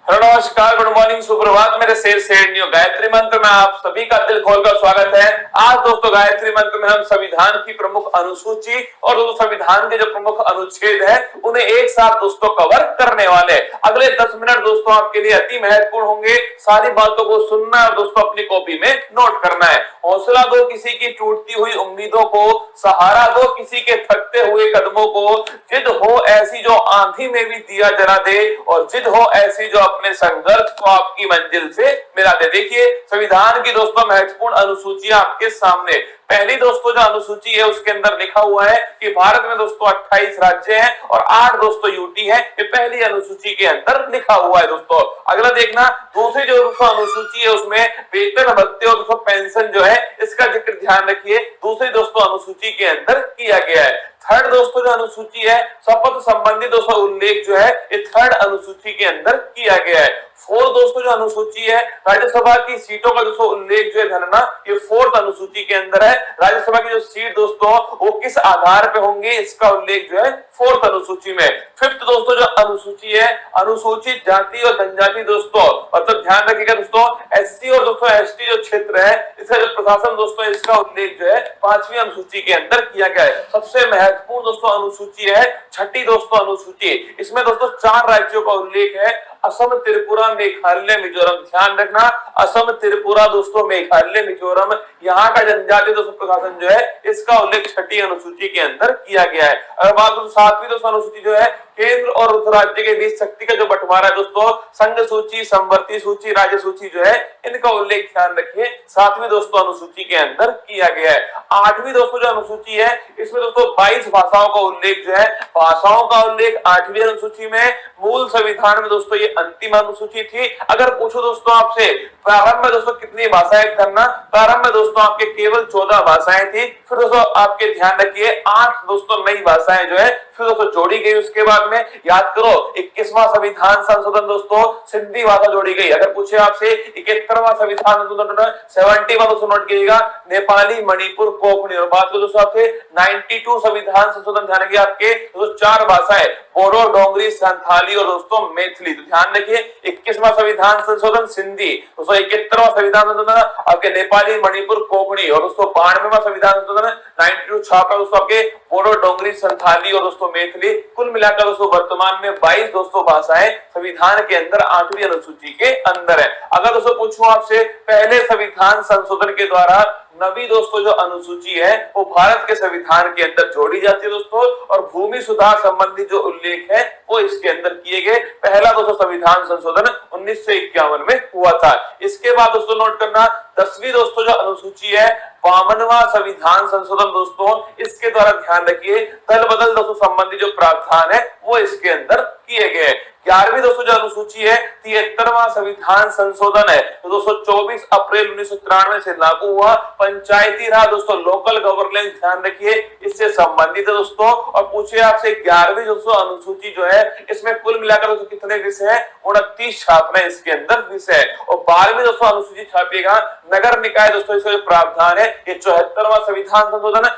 Hello नमस्कार, good morning, सुप्रभात मेरे शेर शेरनियों। गायत्री मंत्र में आप सभी का दिल खोलकर स्वागत है। आज दोस्तों गायत्री मंत्र में हम संविधान की प्रमुख अनुसूची और दोस्तों संविधान के जो प्रमुख अनुच्छेद है उन्हें एक साथ दोस्तों कवर करने वाले। अगले 10 मिनट दोस्तों आपके लिए अति महत्वपूर्ण होंगे। सारी बातों को सुनना और दोस्तों अपनी कॉपी में नोट करना है। हौसला दो किसी की टूटती हुई उम्मीदों को, सहारा दो किसी के थकते हुए कदमों को, जिद हो ऐसी जो आंधी में भी दिया जला दे और जिद हो ऐसी जो अपने संघर्ष को आपकी मंजिल से मिला दे। देखिए संविधान की दोस्तों महत्वपूर्ण अनुसूचियां आपके सामने। पहली दोस्तों जो अनुसूची है उसके अंदर लिखा हुआ है कि भारत में दोस्तों 28 राज्य हैं और 8 दोस्तों यूटी है। ये पहली अनुसूची के अंदर लिखा हुआ है दोस्तों। अगला देखना, दूसरी जो दोस्तों अनुसूची है उसमें वेतन भत्ते और दोस्तों पेंशन जो है इसका जिक्र ध्यान रखिए दूसरी दोस्तों अनुसूची के अंदर किया गया है। थर्ड दोस्तों जो अनुसूची है शपथ संबंधी दोस्तों उल्लेख जो है ये थर्ड अनुसूची के अंदर किया गया है। फोर्थ दोस्तों जो अनुसूची है राज्यसभा की सीटों का दोस्तों उल्लेख जो है गणना ये फोर्थ अनुसूची के अंदर है। राज्यसभा की जो सीट दोस्तों वो किस आधार पे होंगे इसका उल्लेख जो है फोर्थ अनुसूची में। फिफ्थ दोस्तों जो अनुसूची है अनुसूचित जाति और जनजाति दोस्तों, मतलब ध्यान रखिएगा दोस्तों एससी और दोस्तों एसटी जो क्षेत्र है इसका जो प्रशासन दोस्तों इसका उल्लेख जो है 5वीं अनुसूची के अंदर किया गया है। सबसे महत्वपूर्ण दोस्तों अनुसूची है छठी दोस्तों अनुसूची। इसमें दोस्तों 4 राज्यों का उल्लेख है, असम, त्रिपुरा, मेघालय, मिजोरम। ध्यान रखना असम, त्रिपुरा दोस्तों, मेघालय, मिजोरम, यहाँ का जनजातीय दोस्तों प्रशासन जो है इसका उल्लेख छठी अनुसूची के अंदर किया गया है। अगर बात करें 7वीं दोस्तों अनुसूची जो है केंद्र और राज्य के बीच शक्ति का जो बंटवारा है दोस्तों, संघ सूची, समवर्ती सूची, राज्य सूची जो है इनका उल्लेख ध्यान रखिए 7वीं दोस्तों अनुसूची के अंदर किया गया है। 8वीं दोस्तों जो अनुसूची है इसमें दोस्तों 22 भाषाओं का उल्लेख जो है, भाषाओं का उल्लेख 8वीं अनुसूची में। मूल संविधान में दोस्तों ये अंतिम अनुसूची थी। अगर पूछो दोस्तों आपसे प्रारंभ में दोस्तों कितनी भाषाएं करना, प्रारंभ में दोस्तों आपके केवल 14 भाषाएं थी। फिर दोस्तों आपके ध्यान रखिए 8 दोस्तों नई भाषाएं जो है फिर दोस्तों जोड़ी गई। उसके बाद में याद करो 21वां संविधान संशोधन दोस्तों सिंधी भाषा जोड़ी गई। अगर पूछे आपसे 71वां संविधान संशोधन 71 दोस्तों नोट कीजिएगा नेपाली, मणिपुर, कोंकणी। और बात करो दोस्तों आपसे 92 संविधान संशोधन ध्यान रखिए आपके दोस्तों 4 भाषाएं बोडो, डोंगरी, संथाली और दोस्तों मैथिली। तो ध्यान रखिए 21वां संविधान संशोधन सिंधी, दोस्तों 71वां संविधान संशोधन आपके नेपाली, मणिपुर, कोंकणी और दोस्तों 92वां संविधान संशोधन 92 छापा दोस्तों आपके बोडो, डोंगरी, संथाली और दोस्तों मैथिली। कुल मिलाकर दोस्तों वर्तमान में 22 दोस्तों भाषाएं संविधान के अंदर 8वीं अनुसूची के अंदर है। अगर दोस्तों पूछूं आपसे पहले संविधान संशोधन के द्वारा नवी दोस्तों जो अनुसूची है वो भारत के संविधान के अंदर जोड़ी जाती है दोस्तों, और भूमि सुधार संबंधी जो उल्लेख है वो इसके अंदर किए गए। पहला दोस्तों संविधान संशोधन 1951 में हुआ था। इसके बाद दोस्तों नोट करना 10वीं दोस्तों जो अनुसूची है 52वां संविधान संशोधन दोस्तों, इसके द्वारा ध्यान रखिए दल बदल दोस्तों संबंधी जो प्रावधान है वो इसके अंदर किए गए। 11वीं दोस्तों जो अनुसूची है 73वां संविधान संशोधन है तो दोस्तों 24 अप्रैल 1993 से लागू हुआ। पंचायती राज दोस्तों लोकल गवर्नेंस ध्यान रखिए इससे संबंधित है दोस्तों। और पूछे आपसे 11वीं दोस्तों अनुसूची जो है इसमें कुल मिलाकर दोस्तों कितने विषय है 29 छापना इसके अंदर विषय है। और 12वीं दोस्तों अनुसूची छापिएगा नगर निकाय दोस्तों इसका जो प्रावधान है ये 74वां संविधान संशोधन।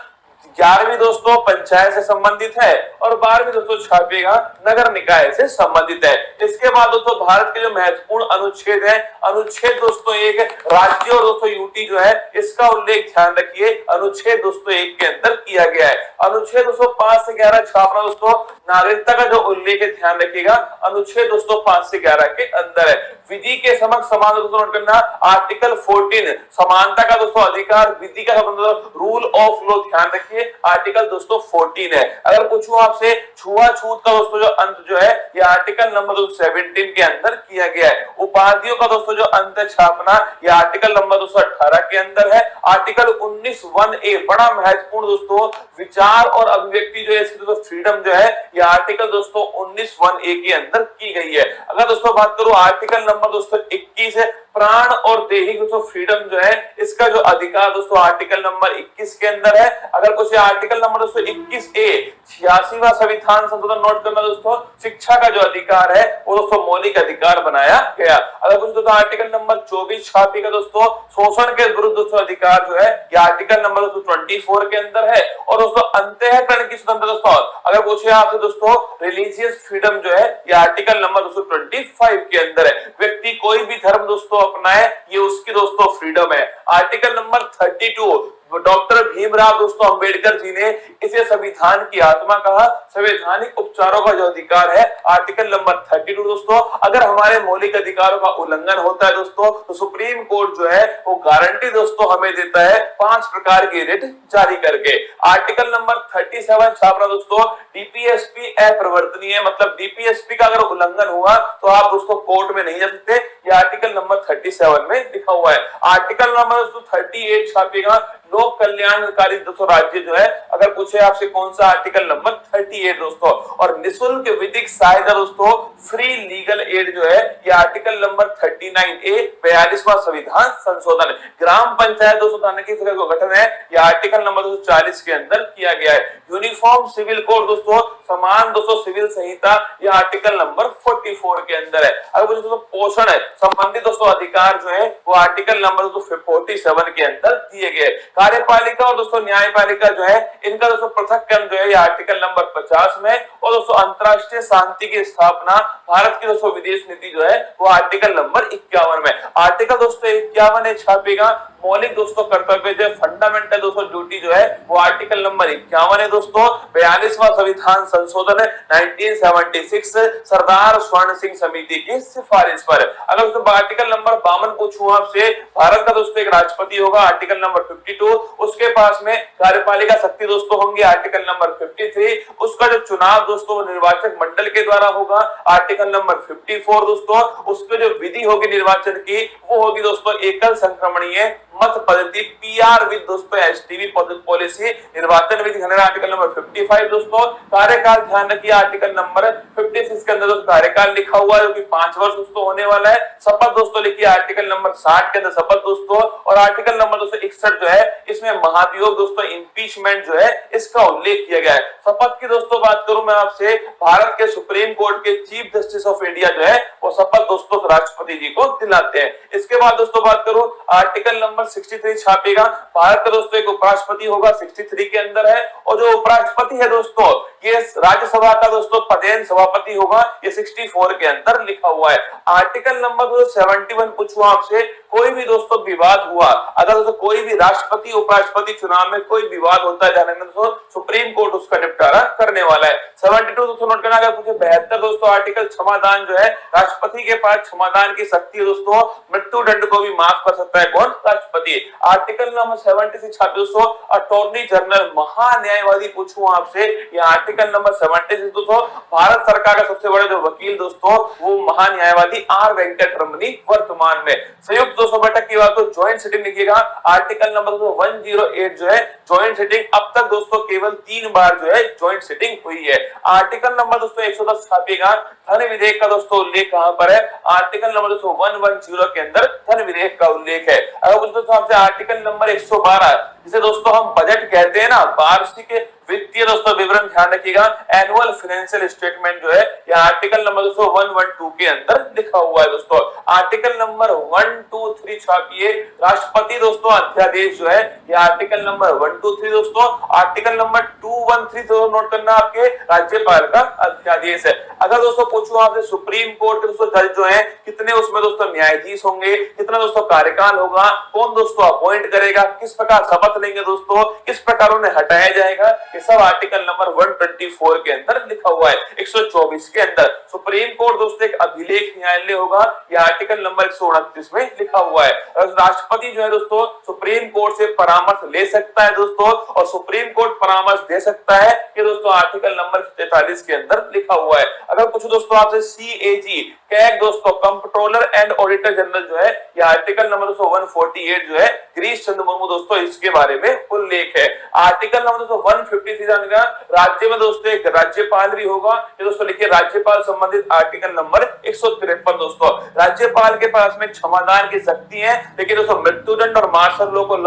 11वीं दोस्तों पंचायत से संबंधित है और 12वीं दोस्तों छापिएगा नगर निकाय से संबंधित है। इसके बाद दोस्तों भारत के जो महत्वपूर्ण अनुच्छेद है अनुच्छेद दोस्तों 1 राज्य और दोस्तों यूटी जो है इसका उल्लेख ध्यान रखिए अनुच्छेद दोस्तों 1 के अंदर किया गया है। अनुच्छेद दोस्तों 5 से 11 छापना दोस्तों नागरिकता का जो उल्लेख है ध्यान रखिएगा अनुच्छेद दोस्तों 5 से 11 के अंदर है। विधि के समक्ष समान दोस्तों नोट करना आर्टिकल 14 समानता का दोस्तों अधिकार, विधि का रूल ऑफ लॉ ध्यान रखिए आर्टिकल दोस्तों 14 है। अगर पूछूं आपसे छुआछूत का दोस्तों जो अंत जो है ये आर्टिकल नंबर 17 के अंदर किया गया है। उपाधियों का दोस्तों जो अंत छापना ये आर्टिकल नंबर 218 के अंदर है। आर्टिकल 19(1)(a) बड़ा महत्वपूर्ण दोस्तों विचार और अभिव्यक्ति जो है इसकी दोस्तों फ्रीडम जो है ये आर्टिकल दोस्तों 19(1)(a) के अंदर की गई है। अगर दोस्तों बात करूं आर्टिकल नंबर दोस्तों 21 है प्राण और देही दोस्तों फ्रीडम जो है इसका जो अधिकार दोस्तों आर्टिकल नंबर 21 के अंदर है। अगर कुछ आर्टिकल नंबर दोस्तों 21(a) 86वां संविधान संशोधन नोट करना दोस्तों शिक्षा का जो अधिकार है वो दोस्तों मौलिक अधिकार बनाया गया। अगर कुछ दोस्तों आर्टिकल नंबर 24 छापिएगा दोस्तों शोषण के विरुद्ध दोस्तों अधिकार जो है ये आर्टिकल नंबर 24 के अंदर है। और दोस्तों अंतःकरण की स्वतंत्रता दोस्तों अगर पूछे आपसे दोस्तों रिलीजियस फ्रीडम जो है ये आर्टिकल नंबर 225 के अंदर है। व्यक्ति कोई भी धर्म दोस्तों अपनाए ये उसकी दोस्तों फ्रीडम है। आर्टिकल नंबर 32 डॉक्टर भीमराव दोस्तों अंबेडकर जी ने इसे संविधान की आत्मा कहा। संवैधानिक उपचारों का जो अधिकार है आर्टिकल नंबर 32 दोस्तों, अगर हमारे मौलिक अधिकारों का उल्लंघन होता है दोस्तों तो सुप्रीम कोर्ट जो है वो गारंटी दोस्तों हमें देता है 5 प्रकार की रिट जारी करके। आर्टिकल नंबर 37 छात्रा दोस्तों डीपीएसपी अप्रवर्तनीय, मतलब डीपीएसपी का अगर उल्लंघन हुआ तो आप दोस्तों कोर्ट में नहीं जा सकते। ये आर्टिकल नंबर 37 में लिखा हुआ है। आर्टिकल नंबर 38 छापेगा लोक कल्याणकारी दोस्तों राज्य जो है, अगर पूछे आपसे कौन सा आर्टिकल नंबर 38 दोस्तों। और निःशुल्क विधिक सहायता दोस्तों फ्री लीगल एड जो है ये आर्टिकल नंबर 39A 42वां संविधान संशोधन। ग्राम पंचायत दोस्तों थाने की तरह गठन है ये आर्टिकल नंबर 240 के अंदर किया गया है। यूनिफॉर्म सिविल कोड दोस्तों समान दोस्तों सिविल संहिता ये आर्टिकल नंबर 44 के अंदर है। अगर दोस्तों पोषण है संबंधित दोस्तों अधिकार जो है वो आर्टिकल नंबर 47 के अंदर दिए गए। कार्यपालिका और दोस्तों न्यायपालिका जो है इनका दोस्तों पृथक्करण जो है ये आर्टिकल नंबर 50 में। और दोस्तों अंतरराष्ट्रीय शांति की स्थापना भारत की दोस्तों विदेश नीति जो है वो आर्टिकल नंबर 51 में। आर्टिकल दोस्तों 51 छापेगा मौलिक दोस्तों कर्तव्य जो फंडामेंटल दोस्तों ड्यूटी जो है वो आर्टिकल नंबर 51 है दोस्तों। 42वां संविधान संशोधन है 1976 सरदार स्वर्ण सिंह समिति की सिफारिश पर। अगर दोस्तों आर्टिकल नंबर 52 पूछूं आपसे, भारत का दोस्तों एक राष्ट्रपति होगा आर्टिकल नंबर 52, उसके पास में कार्यपालिका शक्ति दोस्तों होंगे आर्टिकल नंबर 53, उसका जो चुनाव दोस्तों निर्वाचक मंडल के द्वारा होगा आर्टिकल नंबर 54 दोस्तों, उसपे जो विधि होगी निर्वाचन की वो होगी दोस्तों एकल संक्रमणीय मत पद्धति पीआर विद दोस्तों एसटीवी पॉलिसी निर्वाचन विधि आर्टिकल नंबर 55 दोस्तों। कार्यकाल ध्यान रखिए आर्टिकल नंबर 56 के अंदर दोस्तों कार्यकाल लिखा हुआ है जो कि 5 वर्ष दोस्तों होने वाला है। शपथ दोस्तों लिखिए आर्टिकल नंबर 60 के अंदर शपथ दोस्तों। और आर्टिकल नंबर दोस्तों 61 जो है इसमें महाभियोग दोस्तों इंपीचमेंट जो है इसका उल्लेख किया गया है। शपथ की दोस्तों बात करूं मैं आपसे, भारत के सुप्रीम कोर्ट के चीफ जस्टिस ऑफ इंडिया जो है वो शपथ दोस्तों राष्ट्रपति जी को दिलाते हैं। इसके बाद दोस्तों बात करूं आर्टिकल नंबर 63 छापेगा, भारत का दोस्तों एक उपराष्ट्रपति होगा 63 के अंदर है। और जो उपराष्ट्रपति है दोस्तों ये राज्यसभा का दोस्तों पदेन सभापति होगा, ये 64 के अंदर लिखा हुआ है। आर्टिकल नंबर 71 पूछूं आपसे, कोई भी दोस्तों विवाद हुआ, अगर दोस्तों कोई भी राष्ट्रपति उपराष्ट्रपति चुनाव में कोई विवाद होता है जाने दोस्तों सुप्रीम कोर्ट उसका निपटारा करने वाला है। 72 दोस्तों नोट करना, अगर पूछे 72 दोस्तों आर्टिकल क्षमादान जो है, राष्ट्रपति के पास क्षमादान की शक्ति है दोस्तों, मृत्यु दंड को भी माफ कर सकता है कौन, राष्ट्रपति। आर्टिकल नंबर 76 दोस्तों अटॉर्नी जनरल महान्यायवादी पूछूं आपसे, ये आर्टिकल नंबर 76 दोस्तों भारत सरकार का सबसे बड़ा जो वकील दोस्तों वो महान्यायवादी आर वेंकटरमणी वर्तमान में। संयुक्त दोस्तों बैठक की बात तो ज्वाइंट सिटिंग लिखिएगा, आर्टिकल नंबर 108 जो है ज्वाइंट सिटिंग अब तक दोस्तों केवल 3 बार जो है ज्वाइंट सिटिंग हुई है। आर्टिकल नंबर दोस्तों 110 छापेगा, धन विधेयक का दोस्तों उल्लेख कहां पर है, आर्टिकल नंबर दोस्तों 110 के अंदर धन विधेयक का उल्लेख है। अगर दोस्तों आपसे आर्टिकल नंबर 112 जिसे दोस्तों हम बजट कहते हैं ना, वार्षिक वित्तीय दोस्तों विवरण ध्यान रखिएगा, एनुअल फाइनेंशियल स्टेटमेंट जो है यह आर्टिकल नंबर 112 के अंदर लिखा हुआ है दोस्तों। आर्टिकल नंबर 123 छापिए, राष्ट्रपति दोस्तों अध्यादेश जो है यह आर्टिकल नंबर 123 दोस्तों। आर्टिकल नंबर 213 तो नोट करना आपके राज्यपाल का अध्यादेश है। अगर दोस्तों पूछूं आपसे सुप्रीम कोर्ट के दोस्तों जज जो है कितने उसमें दोस्तों न्यायाधीश होंगे, कितना दोस्तों कार्यकाल होगा, कौन दोस्तों अपॉइंट करेगा, किस प्रकार शपथ लेंगे दोस्तों, किस प्रकार उन्हें हटाया जाएगा, ये सब आर्टिकल नंबर 124 के अंदर लिखा हुआ है। 124 के अंदर सुप्रीम कोर्ट दोस्तों एक अभिलेख न्यायालय होगा, ये आर्टिकल नंबर 129 में लिखा हुआ है। राष्ट्रपति जो है दोस्तों सुप्रीम कोर्ट से परामर्श ले सकता है दोस्तों, और सुप्रीम कोर्ट परामर्श दे सकता है, ये दोस्तों आर्टिकल नंबर 43 के अंदर लिखा हुआ है। अगर कुछ दोस्तों आपसे सीएजी कैग दोस्तों कंट्रोलर एंड ऑडिटर जनरल जो है ये आर्टिकल नंबर 148 जो है गिरीश चंद्र मुर्मू दोस्तों इसके बारे में उल्लेख है। आर्टिकल नंबर 153 जानेगा, राज्य में दोस्तों एक राज्यपाल भी होगा, ये दोस्तों लिखिए राज्यपाल संबंधित आर्टिकल नंबर 153 दोस्तों। राज्यपाल के पास में क्षमादान की शक्ति है, लेकिन दोस्तों मृत्युदंड और मार्शल लॉ को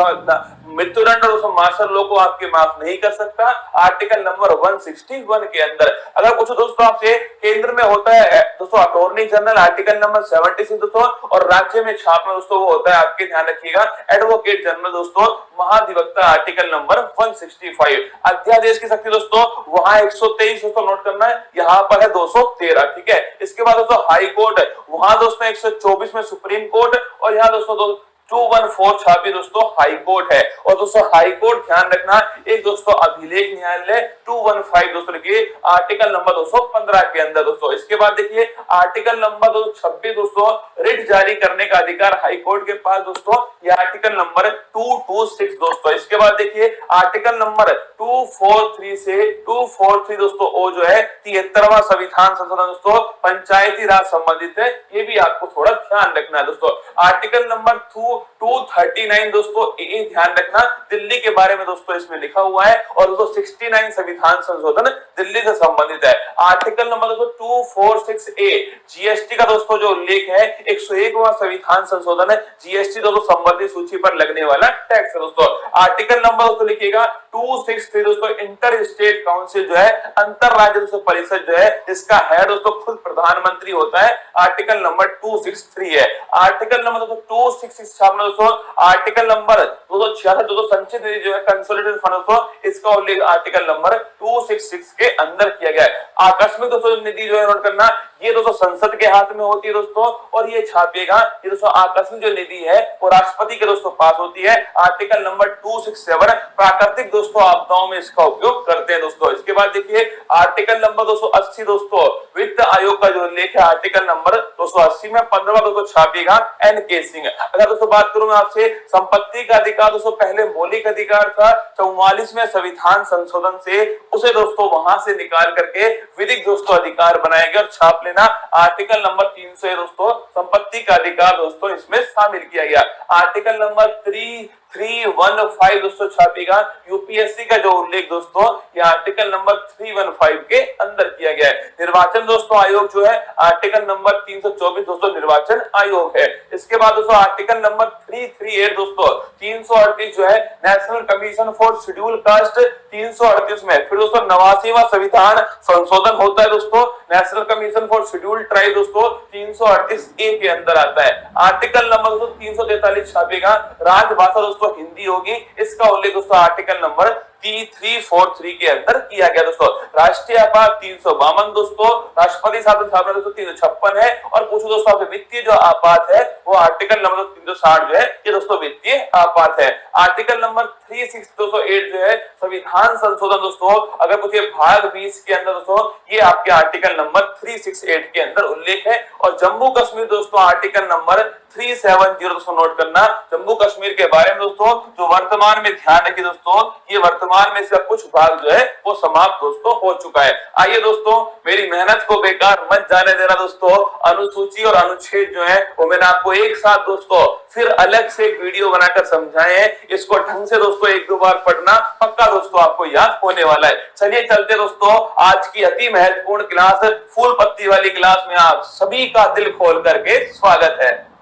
मृत्युदंड और दोस्तों मार्शल लॉ को आपके माफ नहीं कर सकता। आर्टिकल नंबर 161 के अंदर अगर कुछ दोस्तों आपसे केंद्र में होता है दोस्तों अटॉर्नी जनरल, आर्टिकल नंबर 76 दोस्तों, और राज्य में छापना दोस्तों वो होता है आपके ध्यान रखिएगा एडवोकेट जनरल दोस्तों, महाधिवक्ता आर्टिकल नंबर 165। अध्यादेश की शक्ति दोस्तों वहां 123 दोस्तों नोट करना है, यहाँ पर है 213। ठीक है, इसके बाद दोस्तों हाई कोर्ट, वहां दोस्तों 124 में सुप्रीम कोर्ट, और यहाँ दोस्तों 214 छापी दोस्तों हाई कोर्ट है। और दोस्तों हाई कोर्ट ध्यान रखना एक दोस्तों अभिलेख न्यायालय 215 दोस्तों लिखिए आर्टिकल नंबर 215 के अंदर दोस्तों। इसके बाद देखिए आर्टिकल नंबर 226 दोस्तों, रिट जारी करने का अधिकार हाई कोर्ट के पास दोस्तों, ये आर्टिकल नंबर 226 दोस्तों। इसके बाद देखिए आर्टिकल नंबर 243 से 243 दोस्तों ओ जो है 73वां संविधान संशोधन दोस्तों पंचायती राज संबंधित है, ये भी आपको थोड़ा ध्यान रखना है दोस्तों। आर्टिकल नंबर 239 दोस्तों ये ध्यान रखना दिल्ली के बारे में दोस्तों इसमें लिखा हुआ है, और दोस्तों 69 संविधान संशोधन दिल्ली से संबंधित है। आर्टिकल नंबर दोस्तों 246A जीएसटी का दोस्तों जो उल्लेख है 101वां संविधान संशोधन है, जीएसटी दोस्तों संबंधित सूची पर लगने वाला टैक्स है दोस्तों। आर्टिकल नंबर दोस्तों लिखिएगा 263 दोस्तों, इंटर स्टेट काउंसिल जो है अंतर राज्य दोस्तों परिषद जो है इसका हेड दोस्तों खुद प्रधानमंत्री होता है, आर्टिकल नंबर 263 है। आर्टिकल नंबर दोस्तों 266 छापना दोस्तों, आर्टिकल नंबर 266 दोस्तों संचित निधि जो है कंसोलिडेटेड फंड दोस्तों, इसका उल्लेख आर्टिकल नंबर 266 के अंदर किया गया है। आकस्मिक दोस्तों निधि जो है नोट करना, ये दोस्तों संसद के हाथ में होती है दोस्तों, और ये छापेगा ये दोस्तों आकस्मिक जो निधि है वो राष्ट्रपति के दोस्तों पास होती है, आर्टिकल नंबर 267। प्राकृतिक दोस्तों आपदाओं में इसका उपयोग करते हैं दोस्तों। इसके बाद देखिए आर्टिकल नंबर 280 दोस्तों, वित्त आयोग का जो उल्लेख है आर्टिकल नंबर 280 में 15वां दोस्तों छापेगा एन के सिंह। अगर दोस्तों बात करूं मैं आपसे संपत्ति का अधिकार दोस्तों, पहले मौलिक अधिकार था, 44वें संविधान संशोधन से उसे दोस्तों वहां से निकाल करके विधिक दोस्तों अधिकार बनाया गया, और छाप लेना आर्टिकल नंबर 300 दोस्तों, संपत्ति का अधिकार दोस्तों इसमें शामिल किया गया। आर्टिकल नंबर 315 दोस्तों छापेगा यूपीएससी का जो उल्लेख दोस्तों, ये आर्टिकल नंबर 315 के अंदर किया गया है। निर्वाचन दोस्तों आयोग जो है आर्टिकल नंबर 324 दोस्तों निर्वाचन आयोग है। इसके बाद दोस्तों आर्टिकल नंबर 338 दोस्तों, 338 जो है national commission for schedule caste, 338 में फिर दोस्तों 89वां संविधान संशोधन होता है दोस्तों, national commission for schedule tribe दोस्तों 338A के अंदर आता है। आर्टिकल नंबर दोस्तों 343 छापेगा राजभाषा दोस्तों हिंदी होगी, इसका उल्लेख दोस्तों आर्टिकल नंबर 343 के अंदर किया गया दोस्तों। राष्ट्रीय आपात 352 दोस्तों, राष्ट्रपति शासन स्थापना दोस्तों 356 है, और पूछो दोस्तों आपसे वित्तीय जो आपात है वो आर्टिकल नंबर 360 जो है ये दोस्तों वित्तीय आपात है। आर्टिकल नंबर 368 जो है संविधान संशोधन दोस्तों, अगर पूछिए भाग 20 के अंदर दोस्तों, ये आपके आर्टिकल नंबर 368 के अंदर उल्लेख है। और जम्मू कश्मीर दोस्तों आर्टिकल नंबर 370 दोस्तों नोट करना, जम्मू कश्मीर के बारे में दोस्तों जो वर्तमान में ध्यान रखिए दोस्तों, ये वर्तमान में इसका कुछ भाग जो है वो समाप्त दोस्तों हो चुका है। आइए दोस्तों मेरी मेहनत को बेकार मत जाने देना दोस्तों, अनुसूची और अनुच्छेद जो है वो मैंने आपको एक साथ दोस्तों फिर अलग से एक वीडियो बनाकर समझाए हैं, इसको ढंग से दोस्तों एक दो बार पढ़ना, पक्का दोस्तों आपको याद होने वाला है। चलिए चलते दोस्तों, आज की अति महत्वपूर्ण क्लास फूल पत्ती वाली क्लास में आप सभी का दिल खोल करके स्वागत है।